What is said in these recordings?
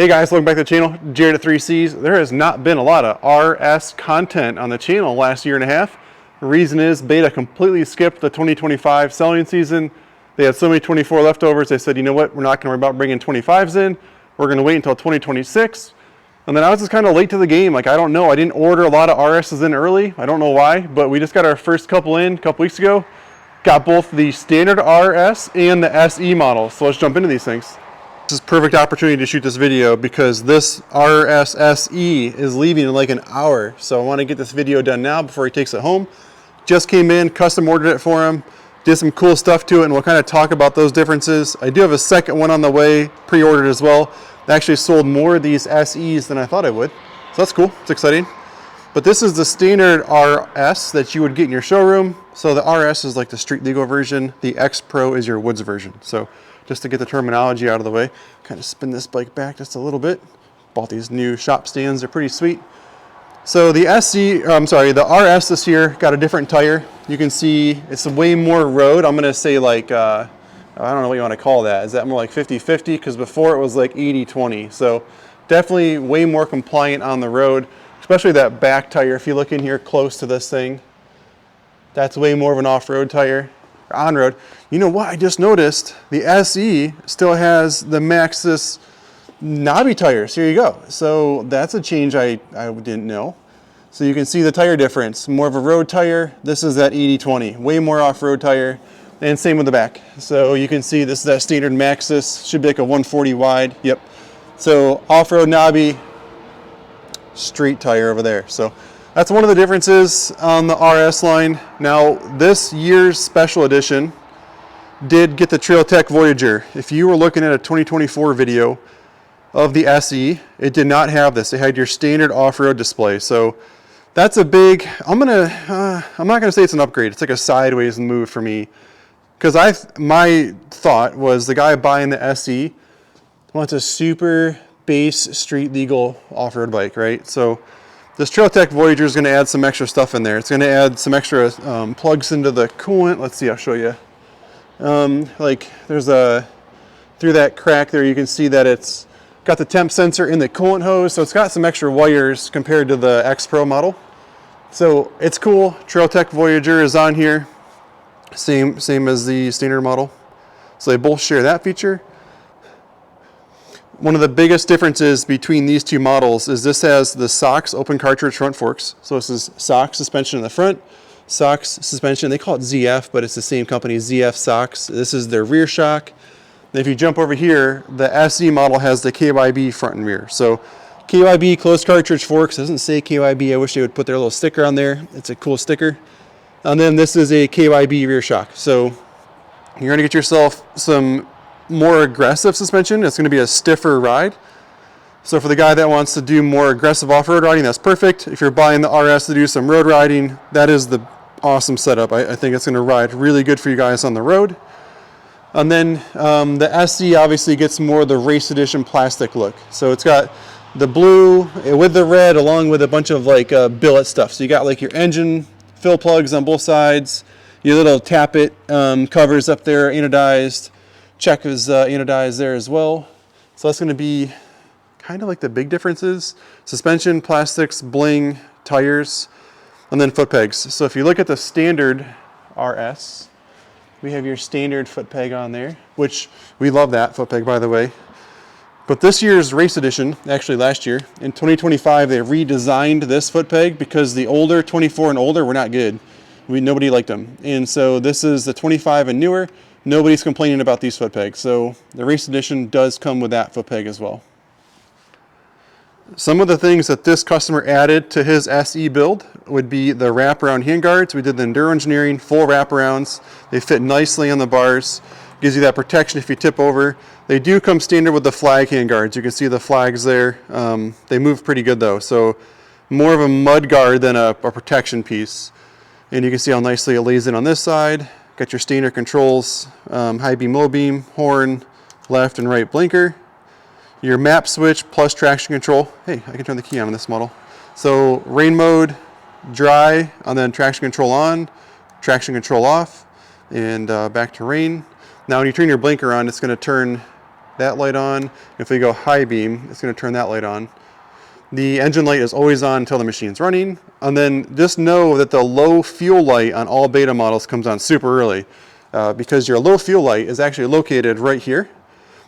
Hey guys, welcome back to the channel. Jared at 3Cs. There has not been a lot of RS content on the channel last year and a half. The reason is Beta completely skipped the 2025 selling season. They had so many 24 leftovers, they said, you know what, we're not going to worry about bringing 25s in. We're going to wait until 2026. And then I was just kind of late to the game. Like, I don't know. I didn't order a lot of RSs in early. I don't know why, but we just got our first couple in a couple weeks ago. Got both the standard RS and the SE model. So let's jump into these things. This is a perfect opportunity to shoot this video because this RS SE is leaving in like an hour. So I want to get this video done now before he takes it home. Just came in, custom ordered it for him, did some cool stuff to it, and we'll kind of talk about those differences. I do have a second one on the way, pre-ordered as well. I actually sold more of these SEs than I thought I would. So that's cool, it's exciting. But this is the standard RS that you would get in your showroom. So the RS is like the street legal version. The X Pro is your woods version. So just to get the terminology out of the way, kind of spin this bike back just a little bit. Bought these new shop stands, they're pretty sweet. So the the RS this year got a different tire. You can see it's way more road. I'm gonna say like, I don't know what you wanna call that. Is that more like 50-50? Because before it was like 80-20. So definitely way more compliant on the road, especially that back tire. If you look in here close to this thing, that's way more of an off-road tire. On-road. You know what I just noticed? The SE still has the Maxxis knobby tires. Here you go. So that's a change I didn't know. So you can see the tire difference. More of a road tire. This is that 80-20. Way more off-road tire. And same with the back. So you can see this is that standard Maxxis. Should be like a 140 wide. Yep. So off-road knobby, street tire over there. So that's one of the differences on the RS line. Now, this year's special edition did get the Trail Tech Voyager. If you were looking at a 2024 video of the SE, it did not have this. It had your standard off-road display. So that's a big, I'm not gonna say it's an upgrade. It's like a sideways move for me. Because my thought was the guy buying the SE wants a super base street legal off-road bike, right? So this Trail Tech Voyager is going to add some extra stuff in there. It's going to add some extra plugs into the coolant. Let's see, I'll show you. Like there's through that crack there, you can see that it's got the temp sensor in the coolant hose. So it's got some extra wires compared to the X Pro model. So it's cool. Trail Tech Voyager is on here. Same as the standard model. So they both share that feature. One of the biggest differences between these two models is this has the SOX open cartridge front forks. So this is SOX suspension in the front, SOX suspension, they call it ZF, but it's the same company, ZF SOX. This is their rear shock. And if you jump over here, the SE model has the KYB front and rear. So KYB closed cartridge forks, doesn't say KYB, I wish they would put their little sticker on there. It's a cool sticker. And then this is a KYB rear shock. So you're gonna get yourself some more aggressive suspension. It's going to be a stiffer ride. So for the guy that wants to do more aggressive off-road riding, that's perfect. If you're buying the RS to do some road riding, that is the awesome setup. I think it's going to ride really good for you guys on the road. And then the SE obviously gets more of the race edition plastic look. So it's got the blue with the red along with a bunch of like billet stuff. So you got like your engine fill plugs on both sides, your little tappet covers up there, anodized. Check is anodized there as well. So that's going to be kind of like the big differences. Suspension, plastics, bling, tires, and then foot pegs. So if you look at the standard RS, we have your standard foot peg on there, which we love that foot peg, by the way. But this year's race edition, actually last year, in 2025, they redesigned this foot peg because the older 24 and older were not good. Nobody liked them. And so this is the 25 and newer. Nobody's complaining about these foot pegs. So the race edition does come with that foot peg as well. Some of the things that this customer added to his SE build would be the wraparound handguards. We did the Enduro Engineering full wraparounds. They fit nicely on the bars. Gives you that protection if you tip over. They do come standard with the flag handguards. You can see the flags there. They move pretty good though. So more of a mud guard than a protection piece. And you can see how nicely it lays in on this side. Got your standard controls, high beam, low beam, horn, left and right blinker. Your map switch plus traction control. Hey, I can turn the key on this model. So rain mode, dry, and then traction control on, traction control off, and back to rain. Now when you turn your blinker on, it's going to turn that light on. If we go high beam, it's going to turn that light on. The engine light is always on until the machine's running. And then just know that the low fuel light on all beta models comes on super early because your low fuel light is actually located right here.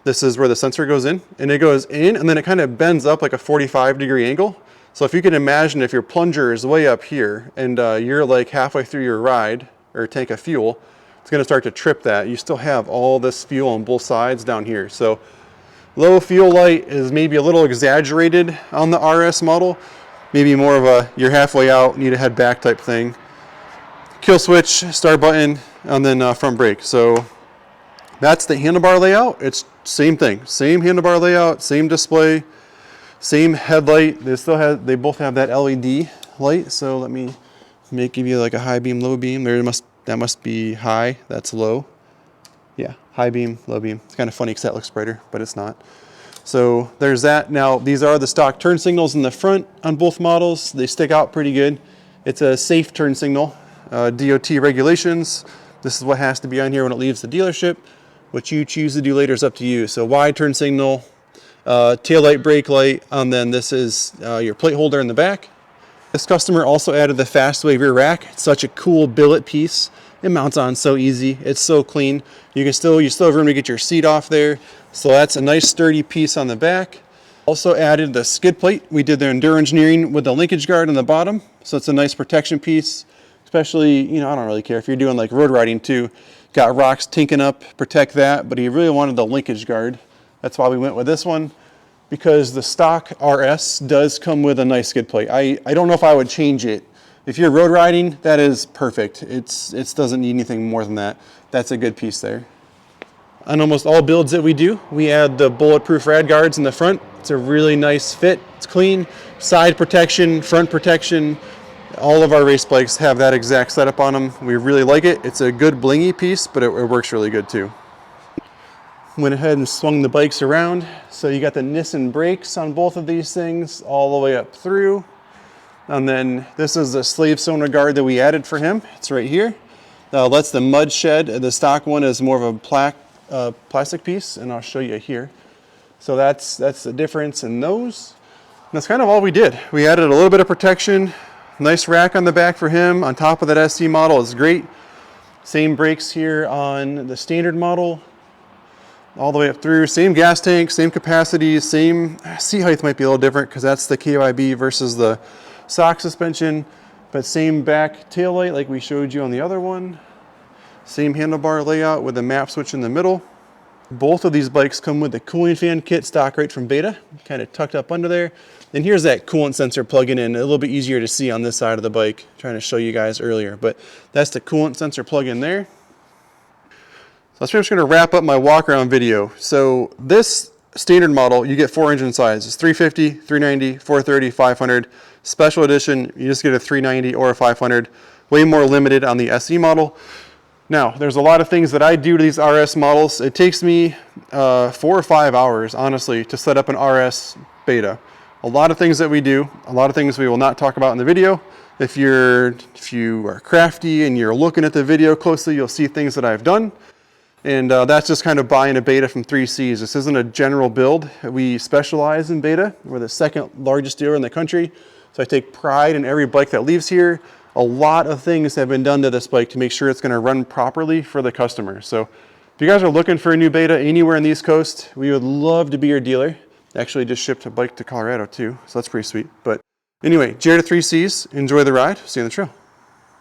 This is where the sensor goes in, and it goes in and then it kind of bends up like a 45-degree angle. So if you can imagine if your plunger is way up here and you're like halfway through your ride or tank of fuel, it's going to start to trip that. You still have all this fuel on both sides down here. So low fuel light is maybe a little exaggerated on the RS model. Maybe more of a you're halfway out, need to head back type thing. Kill switch, start button, and then front brake. So that's the handlebar layout. It's same thing. Same handlebar layout, same display, same headlight. They both have that LED light. So let me give you like a high beam, low beam. That must be high, that's low. Yeah, high beam, low beam. It's kind of funny because that looks brighter, but it's not. So there's that. Now these are the stock turn signals in the front on both models. They stick out pretty good. It's a safe turn signal. DOT regulations. This is what has to be on here when it leaves the dealership. What you choose to do later is up to you. So wide turn signal, tail light, brake light, and then this is your plate holder in the back. This customer also added the Fastway rear rack. It's such a cool billet piece. It mounts on so easy. It's so clean. You still have room to get your seat off there. So that's a nice sturdy piece on the back. Also added the skid plate. We did the Enduro engineering with the linkage guard on the bottom. So it's a nice protection piece, especially, I don't really care if you're doing like road riding too. Got rocks tinking up, protect that, but he really wanted the linkage guard. That's why we went with this one, because the stock RS does come with a nice skid plate. I don't know if I would change it. If you're road riding, that is perfect. It doesn't need anything more than that. That's a good piece there. On almost all builds that we do, we add the bulletproof rad guards in the front. It's a really nice fit. It's clean. Side protection, front protection. All of our race bikes have that exact setup on them. We really like it. It's a good blingy piece, but it works really good too. Went ahead and swung the bikes around. So you got the Nissan brakes on both of these things all the way up through. And then this is the slave cylinder guard that we added for him. It's right here. That's the mud shed. The stock one is more of a plastic piece, and I'll show you here. So that's the difference in those. And that's kind of all we did. We added a little bit of protection. Nice rack on the back for him. On top of that SC model is great. Same brakes here on the standard model. All the way up through. Same gas tank, same capacity, same seat height might be a little different because that's the KYB versus the stock suspension, but same back tail light like we showed you on the other one. Same handlebar layout with the map switch in the middle. Both of these bikes come with the cooling fan kit stock right from Beta, kind of tucked up under there. And here's that coolant sensor plugging in, a little bit easier to see on this side of the bike. Trying to show you guys earlier, but that's the coolant sensor plug in there. So that's pretty much going to wrap up my walk around video. So this standard model, you get 4 engine sizes: 350, 390, 430, 500. Special edition, you just get a 390 or a 500. Way more limited on the SE model. Now, there's a lot of things that I do to these RS models. It takes me 4 or 5 hours, honestly, to set up an RS Beta. A lot of things that we do, a lot of things we will not talk about in the video. If you are crafty and you're looking at the video closely, you'll see things that I've done. And that's just kind of buying a Beta from 3Cs. This isn't a general build. We specialize in Beta. We're the second largest dealer in the country. So I take pride in every bike that leaves here. A lot of things have been done to this bike to make sure it's going to run properly for the customer. So if you guys are looking for a new Beta anywhere in the East Coast, we would love to be your dealer. Actually just shipped a bike to Colorado too, so that's pretty sweet. But anyway, Jared at 3Cs, enjoy the ride. See you on the trail.